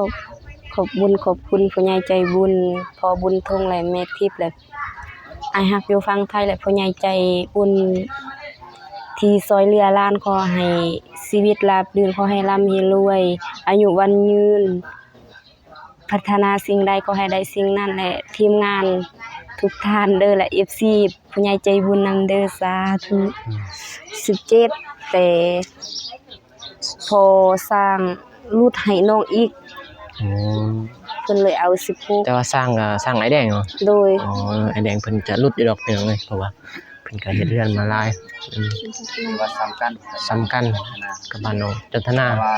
อบขอบบุญขอบคุณผู้ใหญ่ใจบุญพอบุญทงและแม่ทิพย์และอ้ายฮักอยู่ฝั่งไทยและผู้ใหญ่ใจบุญที่ซอยเหลือหลานขอให้ชีวิตราบรื่นขอให้ร่ำให้รวยอายุวันยืนพัฒนาสิ่งใดก็ให้ได้สิ่งนั้นและทีมงานทุกท่านเด้อและ FC ผู้ใหญ่ใจบุญนำเด้อสาธุ17แต่พอสร้างรูดให้น้องอีกอืมเพิ่นเลยเอา16แต่ว่าสร้างก็สร้างไอ้แดงเนาะโดยอ๋อไอ้แดงเพิ่นจะหลุดอยู่ดอกพี่น้องเอ้ยเพราะว่าเพิ่นก็เฮ็ดเรือนมาหลายว่าซ้ำกันกับบ้านน้องจันทนาเพราะว่า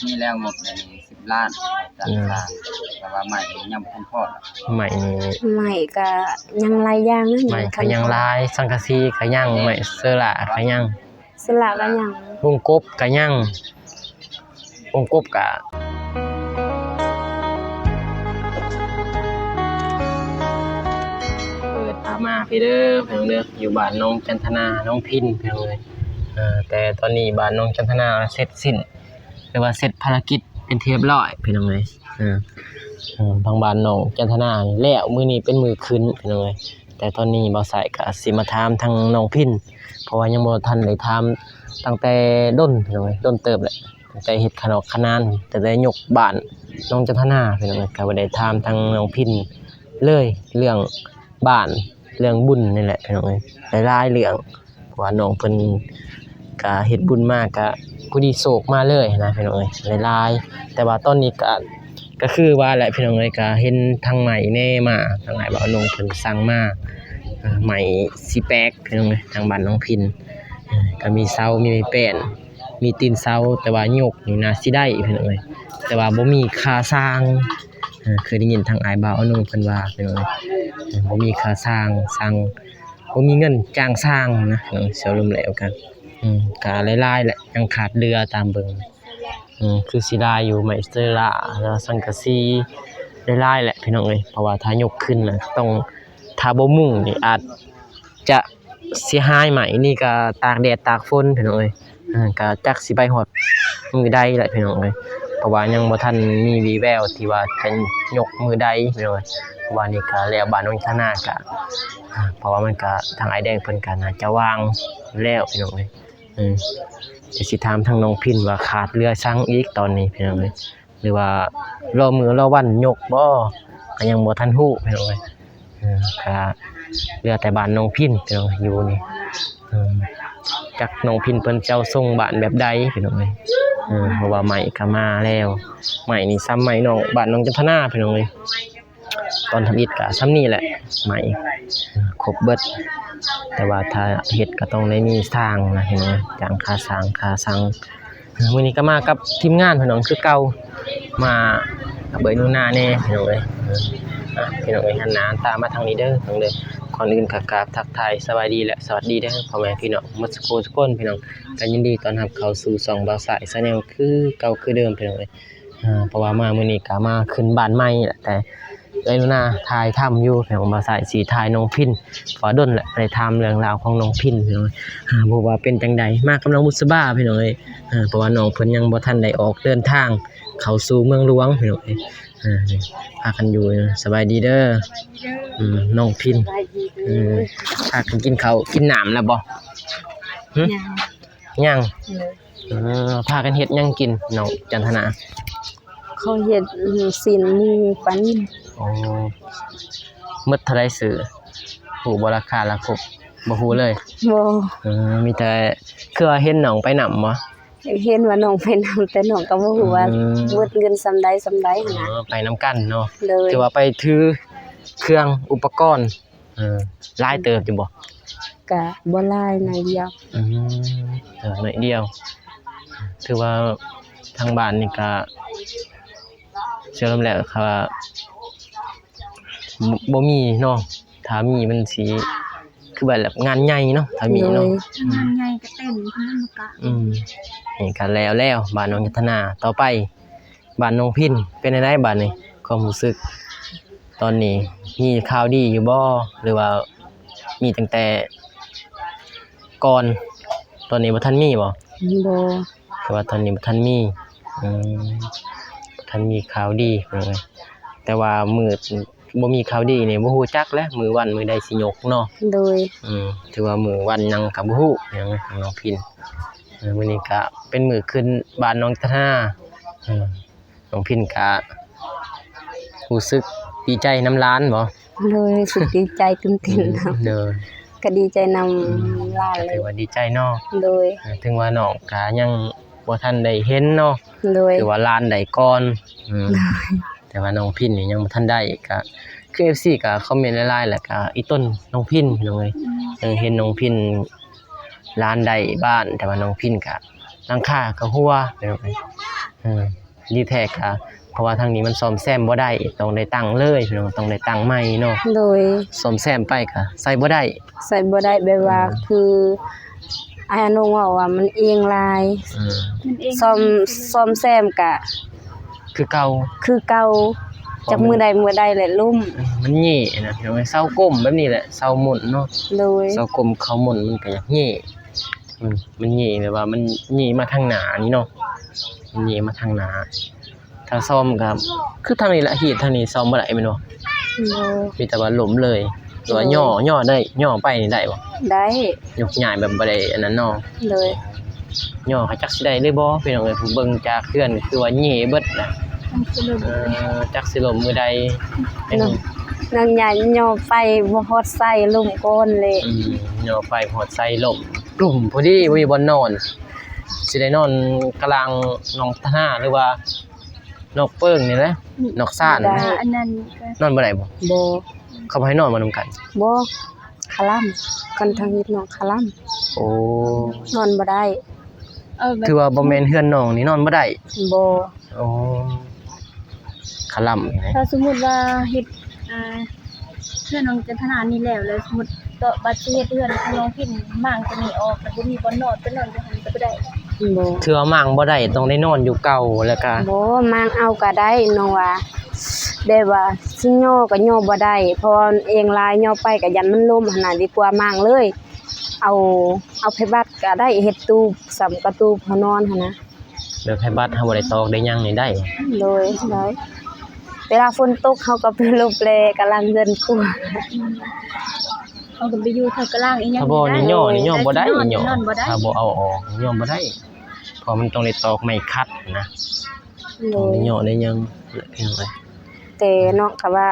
มีแล้วงบใน10 ล้านจัดสร้างแต่ว่าใหม่ยังบ่ทันพอใหม่นี่ใหม่ก็ยังหลายอย่างนะ ใหม่ก็ยังหลายสังกะสีก็ยังใหม่เสื้อละก็ยังสละก็ยังวงกบก็ยังวงกบก็มาพี่เด้อพี่น้องเด้ออยู่บ้านน้องจันทนาน้องพินพี่น้องเอ้ยแต่ตอนนี้บ้านน้องจันทนาเสร็จสิ้นหรือว่าเสร็จภารกิจเป็นที่เรียบร้อยพี่น้องเอ้ยทางบ้านน้องจันทนาแล้วมื้อนี้เป็นมื้อคืนพี่น้องเอ้ยแต่ตอนนี้บ่ใส่ก็สิมาถามทางน้องพินเพราะว่ายังบ่ทันได้ถามตั้งแต่ดนพี่น้องเอ้ยดนเติบแหละตั้งแต่เฮ็ดขนอกขนานแต่ได้ยกบ้านน้องจันทนาพี่น้องเอ้ยก็บ่ได้ถามทางน้องพินเลยเรื่องบ้านเรื่องบุญนี่แหละพี่น้องเอ้ยหลายๆเรื่องเพราะว่าน้องเพิ่นก็เฮ็ดบุญมาก็ผู้ดีโศกมาเลยนะพี่น้องเอ้ยหลายๆแต่ว่าตอนนี้ก็คือว่าแหละพี่น้องเอ้ยก็เห็นทางใหม่แน่มาทางไหนบ่น้องเพิ่นสั่งมาใหม่สิแปลกพี่น้องเอ้ยทางบ้านน้องพินก็มีเสามีไม้แป้นมีตีนเสาแต่ว่ายกนี่น่าสิได้พี่น้องเอ้ยแต่ว่าบ่มีค่าสร้างเคยได้ยินทางอ้ายบ่าวน้องเพิ่นว่าพี่น้องเอ้ยบ่มีค่าสร้างบ่มีเงินจ้างสร้างนะเสียรวมแล้วกันก็หลายๆแหละยังขาดเรือตามเบิ่งคือสิได้อยู่ไม้เสลาแล้วสังกะสีหลายๆแหละพี่น้องเอ้ยเพราะว่าถ้ายกขึ้นน่ะต้องถ้าบ่มุ่งนี่อาจจะเสียหายไหมนี่ก็ตากแดดตากฝนพี่น้องเอ้ยก็จักสิไปฮอดมือใดแหละพี่น้องเอ้ยเพราะว่ายังบ่ทันมีวี่แววที่ว่าจะยกมือใดพี่น้องเอ้ยเพราะว่านี่ก็แล้วบ้านน้องชนะก็เพราะว่ามันก็ทางไอ้แดงเพิ่นก็น่าจะวางแล้วพี่น้องเอ้ยจะสิถามทางน้องพินว่าขาดเรือซังอีกตอนนี้พี่น้องเอ้ยหรือว่ารอมื้อรอวันยกบ่ก็ยังบ่ทันฮู้พี่น้องเอ้ยก็เหลือแต่บ้านน้องพินพี่น้องอยู่นี่จักน้องพินเพิ่นเจ้าส่งบ้านแบบใดพี่น้องเอ้ยเพราะว่าใหม่ก็มาแล้วใหม่นี่ซ้ำใหม่น้องบ้านน้องจันทนาพี่น้องเอ้ยตอนทำอิฐก็ซ้ำนี่แหละใหม่ครบเบิดแต่ว่าถ้าเฮ็ดก็ต้องได้มีสร้างนะเห็นมั้ยจ้างค่าสร้างค่าสั่งมื้อนี้ก็มากับทีมงานพี่น้องคือเก่ามากับเบิ่งหน้าแน่พี่น้องเอ้ยพี่น้องเอ้ยหันหน้าตามมาทางนี้เด้อพี่น้องเด้อก่อนอื่นก็กราบทักทายสวัสดีและสวัสดีเด้อพ่อแม่พี่น้องหมดทุกคนพี่น้องก็ยินดีต้อนรับเข้าสู่ช่องบ่าวสายชาแนลคือเก่าคือเดิมพี่น้องเอ้ยเพราะว่ามามื้อนี้ก็มาขึ้นบ้านใหม่แหละแต่ได้รู้นะถ่ายทำอยู่พี่น้องบ่าวสายสิถ่ายน้องพินขอดนแหละไปถามเรื่องราวของน้องพินพี่น้องบ่ว่าเป็นจังใดมากับน้องบุษบาพี่น้องเอ้ยเพราะว่าน้องเพิ่นยังบ่ทันได้ออกเดินทางเข้าสู่เมืองหลวงพี่น้องเอ้ยพากันอยู่สบายดีเด้อน้องพินพากันกินข้าวกินน้ำแล้วบ่ยังพากันเฮ็ดยังกินน้องจันทนาเขาเฮ็ดศีลหมูปันอ๋อหมดเท่าใดซื้อฮู้บ่ราคาละครบบ่ฮู้เลยบ่มีแต่คือว่าเห็นน้องไปนำบ่เห็นว่าน้องไปนำแต่น้องก็บ่ฮู้ว่าหมดเงินส่ำใดหั่นน่ะไปนำกันเนาะถือว่าไปถือเครื่องอุปกรณ์หลายเติบอยู่บ่ก็บ่หลายหน่อยเดียวหน่อยเดียวถือว่าทางบ้านนี่ก็เชื่อแล้วครับว่าบ่มีเนาะถ้ามีมันสิคือแบบงานใหญ่เนาะถ้ามีเนาะงานใหญ่ก็เต้นเพิ่นบ่กะนี่ก็แล้วบ้านน้องจันทนาต่อไปบ้านน้องพินเป็นจังได๋บ้านนี้ความรู้สึกตอนนี้มีข่าวดีอยู่บ่หรือว่ามีตั้งแต่ก่อนตอนนี้บ่ทันมีบ่บ่คือว่าตอนนี้บ่ทันมี ทันมีข่าวดีพี่น้องเอ้ยแต่ว่ามื้อบ่มีข่าวดีนี่บ่ฮู้จักแหล้วมื้อวันมื้อใดสิยกเนาะ โดย ถือว่ามื้อวันหยังก็บ่ฮู้พี่น้องเอ้ยของน้องพินมื้อนี้ก็เป็นมื้อขึ้นบ้านน้องตะนาน้องพินก็รู้สึกดีใจนำหลานบ่ โดยรู้สึกดีใจตื่นเต้นครับ เด้อ ก็ดีใจนำหลานเล ถื ย อว่าดีใจเนาะ โดย ถึงว่าน้องก็ยังบ่ทันได้เห็นเนาะ โดย ถือว่าหลานได้ก่อนแต่ว่าน้องพินนี่ยังบ่ทันได้ก็คือ FC ก็คอมเมนต์หลายๆแล้วก็อีต้นน้องพินพี่น้องเอ้ยเห็นน้องพินหลานได้บ้านแต่ว่าน้องพินก็หลังคาก็หัวพี่น้องเอ้ยดีแท้ก็เพราะว่าทางนี้มันซ่อมแซมบ่ได้ต้องได้ตั้งเลยพี่น้องต้องได้ตั้งใหม่เนาะ โดย ซ่อมแซมไปก็ใส่บ่ได้ ใส่บ่ได้แบบว่าคืออายอนงว่าว่ามันเอียงลาย มันเอง ซ่อมแซมกะ คือเก่า คือเก่าจากมือใดแหละลุ่ม มันหยี่นะพี่น้องเอ้ยเซาก้มแบบนี้แหละเซาหมุนเนาะ โดย เซาก้มเขาหมุนมันก็อยากหยี่มันหยี่แบบว่ามันหยี่มาทางหน้านี่เนาะมันหยี่มาทางหน้าถ้าซ่อมก็คือทางนี้แหละฮีดทางนี้ซ่อมบ่ได้แม่นบ่ โดย มีแต่ว่าล้มเลยหรือว่าย่อได้ย่อไปนี่ได้บ่ ได้ ยกย้ายแบบบ่ได้อันนั้นเนาะ โดย ย่อเขาจักสิได้หรือบ่พี่น้องเอ้ยผู้เบิ่งจากเพื่อนคือว่าหยี่เบิดน่ะ มันสรุป จักสิล้มมื้อใด นางใหญ่ย่อไปบ่ฮอดใส่ลุ่มก้นเลย ย่อไปหอดใส่ล้มกลุ่มพอดีบ่มีบ่นอนสิได้นอนกลางหนองตะนาหรือว่านอกเปิ้งนี่แหละนอกซ่าน ว่าอันนั้นก็ นอนบ่ได้บ่ บ่ เขาบ่ให้นอนมานำกัน บ่คลำกันทางฮิตน้องคล โอ้ ำนอนบ่ได้ แบบ ถือว่าบ่แม่นเฮือนน้องนี่นอนบ่ได้ บ่ โอ้คลำนี่นะ ถ้าสมมุติว่าเฮ็ดเพื่อนน้องจันทนานี่แล้วสมมุติต่อบัดสิเฮ็ดเพื่อนของน้องพินมั่างตัวนี้ออกแต่บ่มีบ่นอนไปนอนจังซั่นก็บ่ได้ บ่ ถือว่ามั่งบ่ได้ต้องได้นอนอยู่เก่าแล้วก็ บ่มางเอาก็ได้น้องว่าแบบว่าสิย่อก็ย่อบ่ได้เพราะว่าเองลายย่อไปก็ยันมันล้มหั่นน่ะดีกว่ามางเลย เอาไปบัดก็ได้เฮ็ดตู้สำกระตู้พอนอนหั่นนะ แบบให้บัดเฮาบ่ได้ตอกได้หยังนี่ได้ โดยได้เวลาฝนตกเขาก็ไปลบแลกำลังเงินคั่ว เอาก็ไปอยู่ทางกลางอีหยัง ถ้าบ่นี่ย่อบ่ได้ย่อ นอนบ่ได้ ถ้าบ่เอาออกย่อบ่ได้เพราะมันต้องได้ตอกไม้คัดนะ โด ต้อง ย ได้ย่อได้หยังพี่น้องเอ้ย แต่เนาะก็ว่า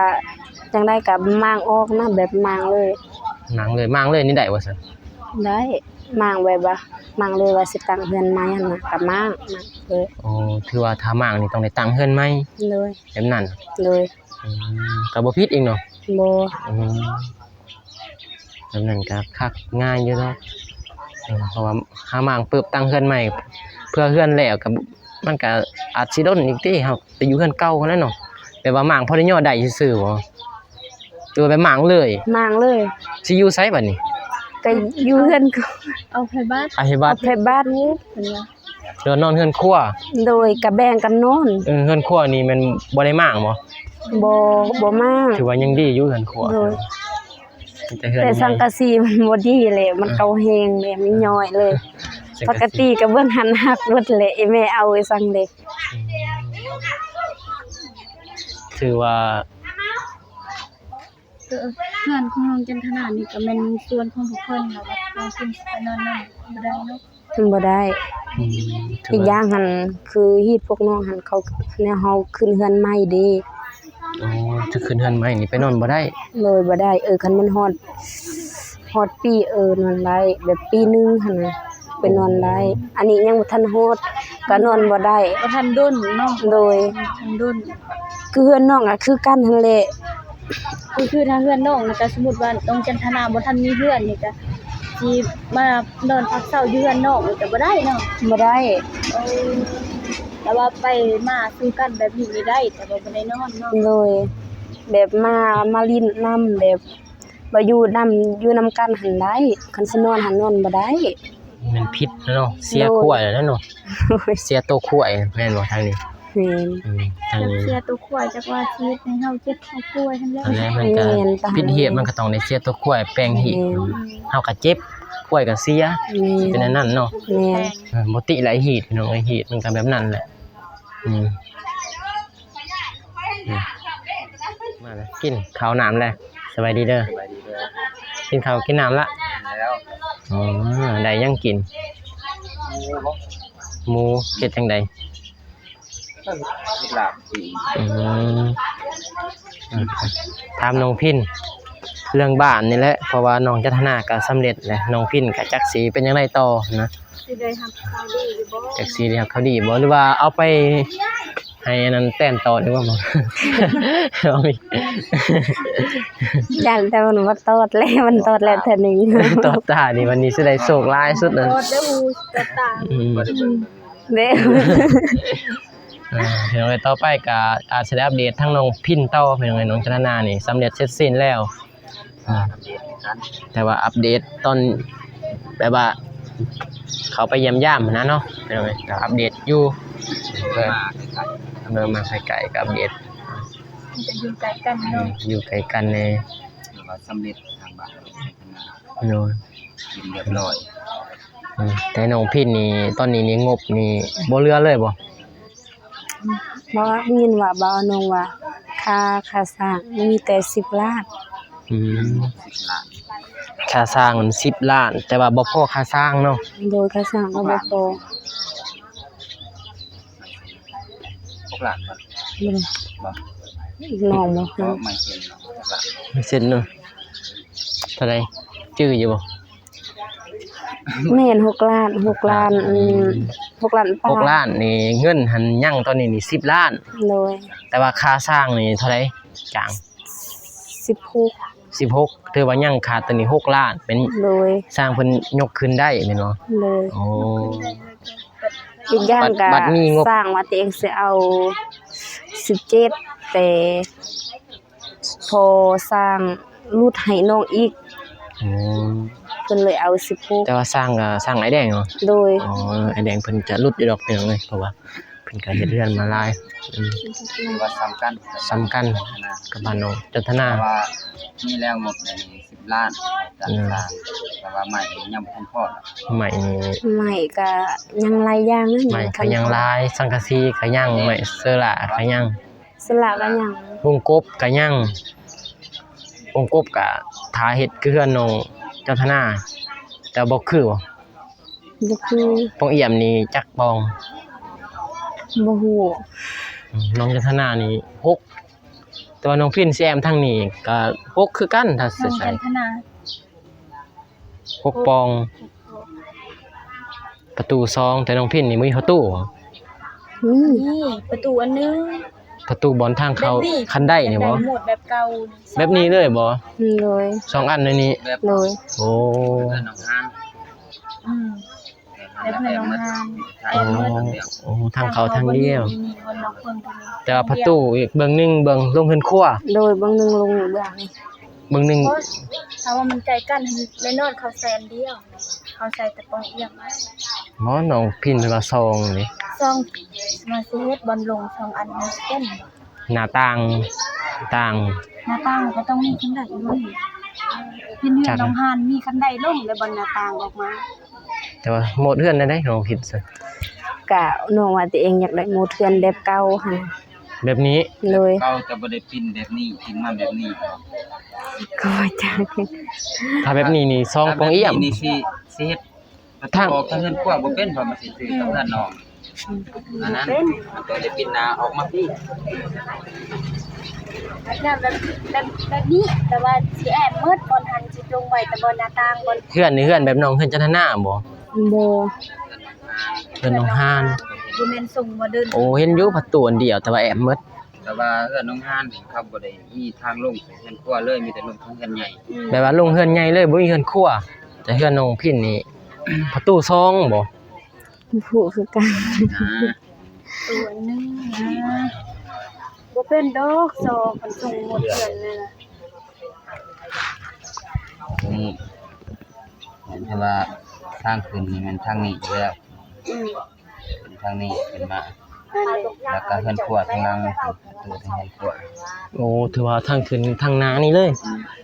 จังได้ก็มางออกนะแบบมางเลย หนังเลยมั่งเลยนี่ได้บ่ซั่น ได้มางแบบว่ามางเลยว่าสิตั้งเฮือนใหม่หั่นน่ะก็มางเลย โอ้ถือว่าถ้ามั่งนี่ต้องได้ตั้งเฮือนใหม่ เลย แบบนั้น เลย ก็บ่ผิดอีกเนาะ บ่ แบบนั้นก็คักง่ายอยู่เนาะเพราะว่าหามั่งปึ๊บตั้งเฮือนใหม่เพื่อเฮือนแล้วก็มันก็อาจสิดนอีกติเฮาไปอยู่เฮือนเก่านั่นเนาะแต่ว่ามั่งพอได้ย่อได้ซื่อๆบ่หรือว่าแบบมั่งเลย มางเลย สิอยู่ไสบัดนี้ ก็อยู่เฮือนก็ เอาไปบ้าน อาหิบั เอา ต ไปบ้าน เพิ่นว่า เรือนอนเฮือนครัว โดยก็แบ่งกันนอน เฮือนครัวนี่มันบ่ได้มั่งบ่ บ่มาง ถือว่ายังดีอยู่เฮือนครัว โดย แต่เฮือน แต่สังกะสีมันบ่ดีเลยมันเก่าแฮงเลยมันย่อยเลย ปกติก็เบิ่งหันหักรถเลยไอ้แม่เอาไว้สั่งเลย ถือว่า เพื่อนของน้องจันทนานี่ก็แม่นส่วนของทุกคนแล้วว่าน้องพินสิไปนอนนั่นบ่ได้เนาะ มันบ่ได้ ถื อีก ว่า อย่างหันคือฮีดพวกน้องหันเขาแนวเฮาขึ้นเฮือนใหม่เด้ อ๋อถ้าขึ้นเฮือนใหม่นี่ไปนอนบ่ได้ เลยบ่ได้คันมันฮอดปีนอนได้แบบปีนึงหั่นน่ะไปนอนได้อันนี้ยังบ่ทันฮอดก็นอนบ่ได้ บ่ทันดุนเนาะ โดย ทันดุน คือเฮือนน้องอะคือกันหั่นแหละ คือถ้าเพื่อนน้องนะก็สมมุติว่าน้องจันทนาบ่ทันมีเพื่อนนี่ก็สิมานอนพักเช้าอยู่เฮือนน้องนี่ก็บ่ได้เนาะ บ่ได้ แต่ว่าไปมาสู่กันแบบนี้นี่ได้แต่ว่าบ่ได้นอนเนาะ เลยแบบมาลิ้นน้ำแบบบ่อยู่นำกันหันได้คันสินอนหันนอนบ่ได้ มันผิดเนาะเสียขั้วแล้วเนาะเสียตัวขั้วแม่นบ่ทางนี้ แม่น ทาง จัก นี้ เสียตัวควายจักว่าชีวิตให้เฮาเจ็บเฮาป่วยทั้งแล้ว อันแรกมันก็ผิดเหตุมันก็ต้องได้เสียตัวขั้วแปลงเหตุเฮาก็เจ็บขั้วก็เสียเป็นอันนั้นเนาะ แม่น บ่ติหลายเหตุพี่น้องไอ้เหตุมันก็แบบนั้นแหละ มาเลยกินข้าวน้ำแล้วสบายดีเด้อ สบายดีเด้อ กินข้าวกินน้ำละ แล้ว อ๋อได้ยังกินหมูเฮ็ดจังได หลาบสี อืมถามน้องพินเรื่องบ้านนี่แหละเพราะว่าน้องจันทนาก็สำเร็จแล้วน้องพินก็จักสีเป็นจังไดต่อนะ สิได้ทำข่าวดีอยู่บ่ จักสีนี่ครับเขาดีบ่หรือว่าเอาไปให้อันนั้นแต้นต่อดีกว่าบ่ เอาอีก ยันแต่มันบ่ตอดแล้วมันตอดแล้วเทื่อนึง ต่อตานี่วันนี้สิได้โชคร้ายสุดนั่น โดดเด้อฮูตาตา อืม เด้อ เดี๋ยวไปต่อไปก็อาจจะได้อัปเดตทั้งน้องพินต่อเป็นยังไงน้องจันทนานี่สำเร็จเสร็จสิ้นแล้วแต่ว่าอัปเดตตอนแบบว่าเขาไปเยี่ยมย่ามนะเนาะเป็นยังไงก็อัปเดตอยู่มาไกลๆก็อัปเดต มันจะอยู่ใกล้กันเนาะ อยู่ไกลกันใน ว่าสำเร็จทางบ้าน โน่น กินเรียบร้อย แต่น้องพินนี่ตอนนี้นี่งบนี่บ่เหลือเลยบ่ บ่ได้ยินว่าบ่น้องว่าค่าสร้างมีแต่10 ล้าน อืม 10 ล้าน ค่าสร้างมัน10 ล้าน แต่ว่าบ่พอค่าสร้างเนาะ โดยค่าสร้างก็บ่พอ 6 ล้านบ่ บ่ บ่ น้องบ่ ก็ ฮู้ ไม่เซ็นเนาะ6 ล้าน เสร็จเนาะเท่าไหร่จื้ออยู่บ่ แม่น6 ล้าน6 ล้าน6 ล้านปลาย 6 ล้านนี่เงินหันยังตอนนี้นี่10 ล้าน โดย แต่ว่าค่าสร้างนี่เท่าไหร่จาง 16 16ถือว่ายังขาดตัวนี้6 ล้านเป็น โดย สร้างเพิ่นยกขึ้นได้แม่นบ่ เลย โอ้ อีกอย่างก็ บัดมีงบ สร้างว่าตัวเองสิเอา17แต่พอสร้างรูดให้น้องอีก อืม เพิ่นเลยเอา16 แต่ว่าสร้างก็สร้างไอ้แดงเนาะ โดย อ๋อไอ้แดงเพิ่นจะหลุดอยู่ดอกเดียวเลยเพราะว่าเพิ่นก็เฮ็ดเรือนมาหลายคือว่าสำคัญ สำคัญกับบ้านน้องจันทนา เพราะว่ามีแล้วหมดเลย10 ล้านจากสร้างแต่ว่าใหม่ยังบ่ทันพอด ใหม่นี่ ใหม่ก็ยังหลายอย่างนะ ใหม่ก็ยังหลายสังกะสีก็ยังใหม่เสื้อละก็ยัง สละก็ยัง วงกบก็ยังวงกบก็ทาเฮ็ดคือเฮือนน้องจันทนาแต่บ่คือบ่ บ่คือ ปองเอี่ยมนี่จักปอง บ่ฮู้ น้องจันทนานี่6แต่ว่าน้องพินแซมทางนี้ก็6คือกันถ้า น้อง ใส่ จันทนา 6ปอง ประตู2แต่น้องพินนี่บ่มีประตู นี่ นี่ประตูอันนึง ประตูบอลทางเข้าคันได้นี่บ่ หมดแบบเก่า แบบนี้เลยบ่ เลย 2อันในนี้ แบบ เลย โอ้ เพื่อนน้องฮาน อืมแล้วเพื่อนน้องฮาน ใช่ โอ้ เพื่อนเดียว โอ้ทางเขาทางเดียว นี่คนน้องเพิ่นตรงนี้ แต่ว่าประตูอีกเบิ่งหนึงเบิ่งลงเฮือนครัว โดยบางหนึงลงอยู่เบื้องนี่ เบิ่งหนึง เพราะถ้าว่ามันใจกันในนอนเขาแซนเดียวเขาใส่แต่ปองเอี่ยมมา หมอน้องพินเพิ่นว่าซองนี่ ซองมาสิเฮ็ดบอลลง2อันมาเต้น หน้าต่างต่าง หน้าต่างก็ต้องมีคันไดลงเห็นเฮือนน้องฮานมีคันไดลงแล้วบนหน้าต่างออกมา แต่ว่าหมดเฮือนได้น้องพินซะ กะน้องว่าตัวเองอยากได้โมเทือนแบบเก่าหั่น แบบนี้ เลย เขาจะบ่ได้ปิ้นแบบนี้ปิ้นมาแบบนี้ ก็ว่าจัง ถ้าแบบนี้นี่ซองปองเอี่ยม นี่สิเฮ็ด ทาง ออกทางเฮือนครัวบ่เป็นเพราะมันสิซื้อกับเฮือนน้องอันนั้นมันก็ได้ปิ้นหน้าออกมาพี่ เนี่ยแบบนี้แต่ว่าสิแอบมืดบนหันสิลงไว้แต่บนหน้าต่างบน เฮือนนี่เฮือนแบบน้องเฮือนจันทนาบ่ บ่ เฮือนน้องฮาน บ่แม่นส่งบ่เดิน โอ้เห็นอยู่ประตูอันเดียวแต่ว่าแอบหมด แต่ว่าเฮือนน้องฮานนี่เขาบ่ได้มีทางลงไปเฮือนครัวเลยมีแต่ลงทางเฮือนใหญ่ แบบว่าลงเฮือนใหญ่เลยบ่มีเฮือนครัวแต่เฮือนน้องพินนี่ ประตูซองบ่ ผู้คือกัน นะ ตัวนึงนะบ่เป็นดอกซองมันส่งหมดเดือนเลยล่ะ นี่เห็นแต่ว่าทางขึ้นนี่มันทางนี้อยู่แล้ว เป็นทางนี้ขึ้นมาแล้วก็เฮือนครัวทางล่างนี่คือประตูทางเฮือนครัว โอ้ถือว่าทางขึ้นทางนานี่เลย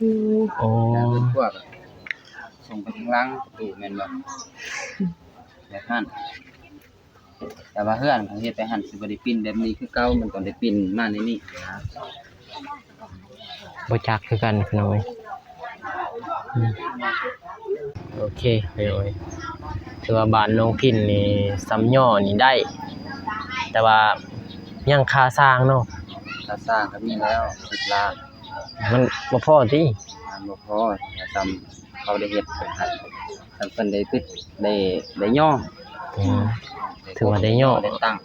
อืม โอ้ แล้วเฮือนครัวก็ส่งไปทางล่างประตูแม่นบ่แบบนั้นแต่ว่าเฮือนเขาเฮ็ดไปหั่นสิบ่ได้ปิ้นแบบนี้คือเก่ามันก็ได้ปิ้นมาในนี้นะ บ่จักคือกันพี่น้องเอ้ยโอเคพี่น้องเอ้ยถือว่าบ้านน้องพินนี่สำย่อนี่ได้ แต่ว่ายังค่าสร้างเนาะ ถ้าสร้างก็มีแล้ว10 ล้าน มันบ่พอติ มันบ่พอถ้าซ้ำเขาได้เฮ็ดเพิ่นให้ถ้าเพิ่นได้ปิดได้ย่อ อืมถือว่าได้ย่อ ได้ตั้ง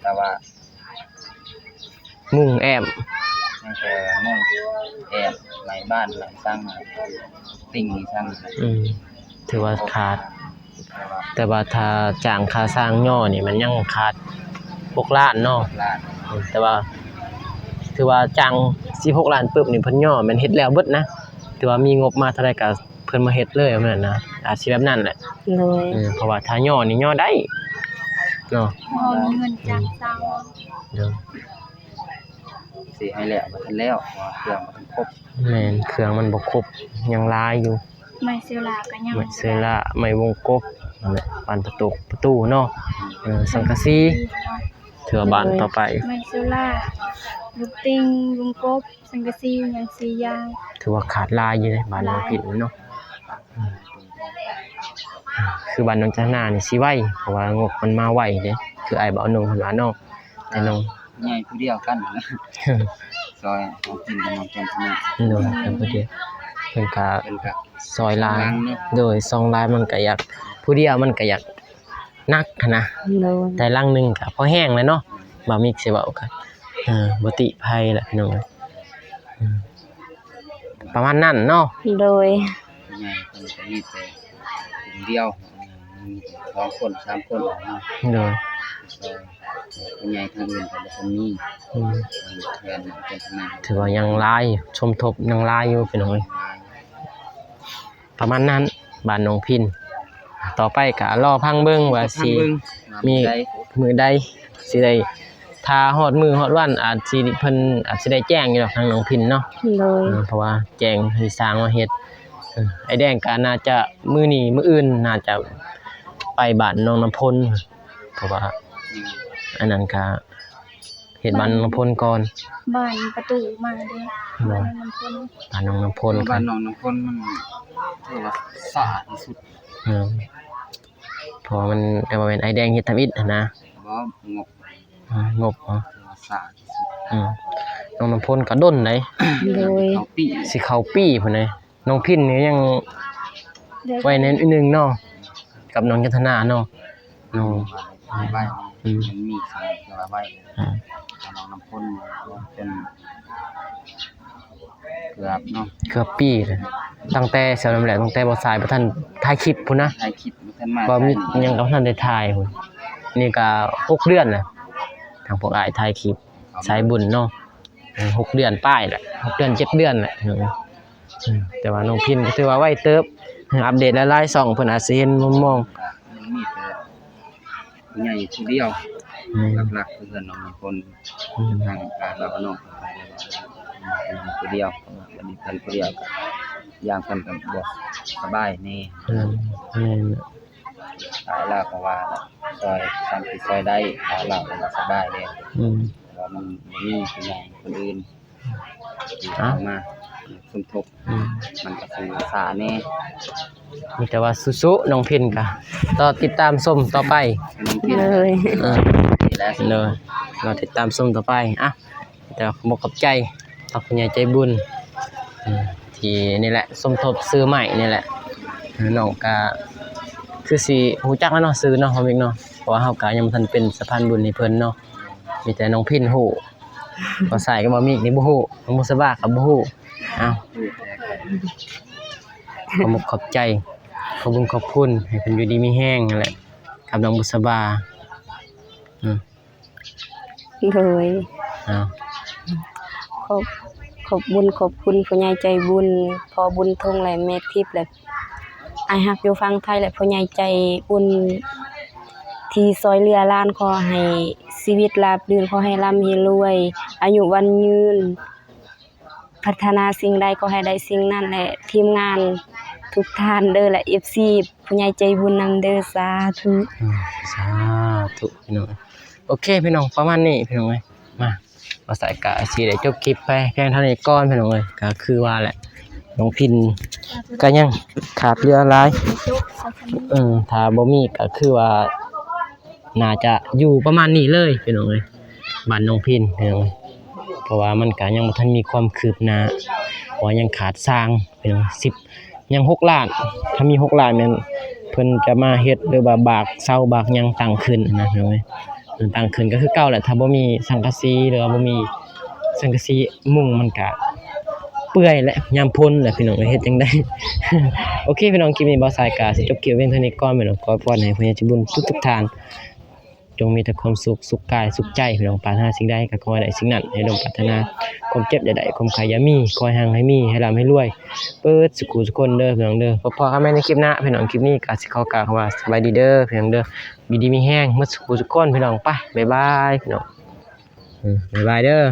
แต่ว่า มุ่งแอม ตั้งแต่มุ่งแอบหลายบ้านหลายสร้างติ่งนี่สร้าง ถือว่าขาด แต่ว่าถ้าจ้างค่าสร้างย่อนี่มันยังขาด6 ล้านเนาะ ล้าน แต่ว่าถือว่าจ้าง16 ล้านปึ๊บนี่เพิ่นย่อแม่นเฮ็ดแล้วเบิดนะถือว่ามีงบมาเท่าใดก็เพิ่นมาเฮ็ดเลยแบบนั้นนะอาจสิแบบนั้นแหละ โดย เพราะว่าถ้าย่อนี่ย่อได้เนาะ พอมีเงินจ้างสร้าง เด้อ สิให้แล้วบ่ทันแล้วเพราะว่าเครื่องบ่ทันครบ แม่นเครื่องมันบ่ครบยังหลายอยู่ ไม่เสียลาก็ยัง ไม่เซละไม่วงกบนั่นแหละบานประตูเนาะสังกะสีเถือบ้านต่อไป ไม่เสียลาลูกติงลุงกบสังกะสีอย่าง4อย่าง ถือว่าขาดลายอยู่เลยบ้านน้องผิดเนาะคือบ้านน้องจันนานี่สิไวเพราะว่างบมันมาไวเด้คือไอ้บ่เอานงเพิ่นว่าน้องแต่น้อง ใหญ่ผู้เดียวกันนะซอยเอากินกับน้องจันทนา โดยเพิ่นบ่ได้เพิ่นก็ เพิ่นก็ ซอยลาย ลังเนาะ โดยซองลายมันก็อยากผู้เดียวมันก็อยากนักหั้นนะ โดย แต่ลังหนึงก็พอแห้งแล้วเนาะบ่มีสิเว้ากันบ่ติภัยแหละพี่น้องประมาณนั้นเนาะ โดย ใหญ่เพิ่นก็มีแต่ผู้เดียวมี2 คน3 คนเนาะ โดย ซอยผู้ใหญ่ทางอื่นก็บ่ทันมี อืม เพื่อนน้องจันทนา ถือว่ายังหลายชมทบยังหลายอยู่พี่น้องเอ้ยประมาณนั้นบ้านน้องพิน ต่อไปก็รอพังเบิ่งว่าสิมี ได้ มื้อใดสิได้ถ้าฮอดมื้อฮอดวันอาจสิเพิ่นอาจสิได้แจ้งอยู่ดอกทางน้องพินเนาะ โดย เพราะว่าแจ้งให้สร้างมาเฮ็ดไอ้แดงก็น่าจะมื้อนี้มื้ออื่นน่าจะไปบ้านน้องน้ำพลเพราะว่าอันนั้นก็เฮ็ดบ้านน้องน้ำพลก่อน บ้านประตูมาเด้บ้านน้ำพ้น บ้านน้องน้ำพลกั บ้าน นน้องน้ำคนมันถือว่าสะอาดที่สุด เออเพราะว่ามันแต่ว่าเป็นไอ้แดงเฮ็ดทำอิฐอะนะ บ่งบ งบเหรอ ถือว่าสะอาดที่สุด น้องน้ำพลก็ด้นไหน โดย เขาปี้ สิเข้าปีพุ่นเลยน้องพินนี่ยัง ได้ ไว้ในอันหนึงเนาะกับน้องจันทนาเนาะน้อง ไว้ อืม มันมีสายเกี่ยวกับไว้ อ่า น้องน้ำพ่นเป็นเกือบเนาะ เกือบปีเลยตั้งแต่เสียลำแหละตั้งแต่บ่สายบ่ทันถ่ายคลิปพุ่นนะ ถ่ายคลิปมันมา บ่มียังบ่ทันได้ถ่ายพุ่นนี่ก็6 เดือนน่ะทางพวกอ้ายถ่ายคลิปสายบุญเนาะ6 เดือนป้ายแหละ6 เดือน7 เดือนแหละแต่ว่าน้องพินก็ถือว่าไวเติบอัปเดตหลายๆช่องเพิ่นอาจสิเห็นมุมมอง มันมีแต่ผู้ใหญ่ผู้เดียว หลักๆคือน้องน้ำพ่นทางการรับน้องผู้เดียววันนี้เพิ่นผู้เดียวอย่างเพิ่นก็บ่สบายนี่ หายแล้วก็ว่าซอยสันติซอยได้หาเราก็สบายเลยว่ามันมีผู้ใหญ่คนอื่นที่เข้ามาสมทบมันก็คือสาแน่ มีแต่ว่าสุๆน้องพินก็ต่อติดตามชมต่อไป มันกิน โดย แล้ว เลยเราติดตามชมต่อไปอ่ะแต่บอกกับใจขอบคุณยายใจบุญที่นี่แหละสมทบซื้อใหม่นี่แหละน้องก็คือสิฮู้จักแล้วเนาะซื้อเนาะพ่อมิกเนาะเพราะว่าเฮาก็ยังบ่ทันเป็นสะพานบุญให้เพิ่นเนาะมีแต่น้องพินฮู้ก็ใส่ก็บ่มีนี่บ่ฮู้น้องมุสบาก็บ่ฮู้อ้าวขอบใจขอบคุณขอบคุณให้เพิ่นอยู่ดีมีแห้งนั่นแหละกับน้องมุสบาโดย อ้าว ขอบบุญขอบคุณผู้ใหญ่ใจบุญพอบุญทงและแม่ทิพย์และอ้ายฮักอยู่ฝั่งไทยและผู้ใหญ่ใจบุญที่ซอยเรือล้านขอให้ชีวิตราบรื่นขอให้ร่ำให้รวยอายุวันยืนพัฒนาสิ่งใดก็ให้ได้สิ่งนั้นและทีมงานทุกท่านเด้อและ FC ผู้ใหญ่ใจบุญนำเด้อสาธุ สาธุพี่น้องโอเคพี่น้องประมาณนี้พี่น้องเอ้ยมา บ่สายกะสิได้จบคลิปไปเพียงเท่านี้ก่อนพี่น้องเอ้ยก็คือว่าแหละน้องพินก็ยังขาดเรือหลาย จบสักครั้ง ถ้าบ่มีก็คือว่าน่าจะอยู่ประมาณนี้เลยพี่น้องเอ้ยบ้านน้องพินพี่น้องเอ้ยเพราะว่ามันก็ยังบ่ทันมีความคืบหน้าเพราะว่ายังขาดสร้างพี่น้อง10ยัง6ล้านถ้ามี6ล้านแม่นเพิ่นจะมาเฮ็ดหรือว่าบากเสาบากหยังตั้งขึ้นนะพี่น้องเอ้ยตั้งขึ้นก็คือเก่าแหละถ้าบ่มีสังกะสีหรือว่าบ่มีสังกะสีมุงมันก็เปื่อยและยามพ้นแหละพี่น้องเอ้ยเฮ็ดจังได๋ โอเคพี่น้องคลิปนี้บ่สายกาสิจบคลิปเพียงเท่านี้ก่อนพี่น้องขอพรให้พระยาจิบุญทุกๆท่านจงมีแต่ความสุขสุขกายสุขใจพี่น้องปรารถนาสิ่งใดก็ขอให้ได้สิ่งนั้นให้ดงปรารถนาความเจ็บอย่าได้ความไข้อย่ามีขอให้ห่างให้มีให้ร่ำให้รวยเปิดสุขุสุขคนเด้อพี่น้องเด้อพอๆกันใหม่ในคลิปหน้าพี่น้องคลิปนี้ก็สิขอกล่าวคำว่าสบายดีเด้อพี่น้องเด้อมีดีมีแห้งหมดสุขุสุขคนพี่น้องไปบ๊ายบายพี่น้องบ๊ายบายเด้อ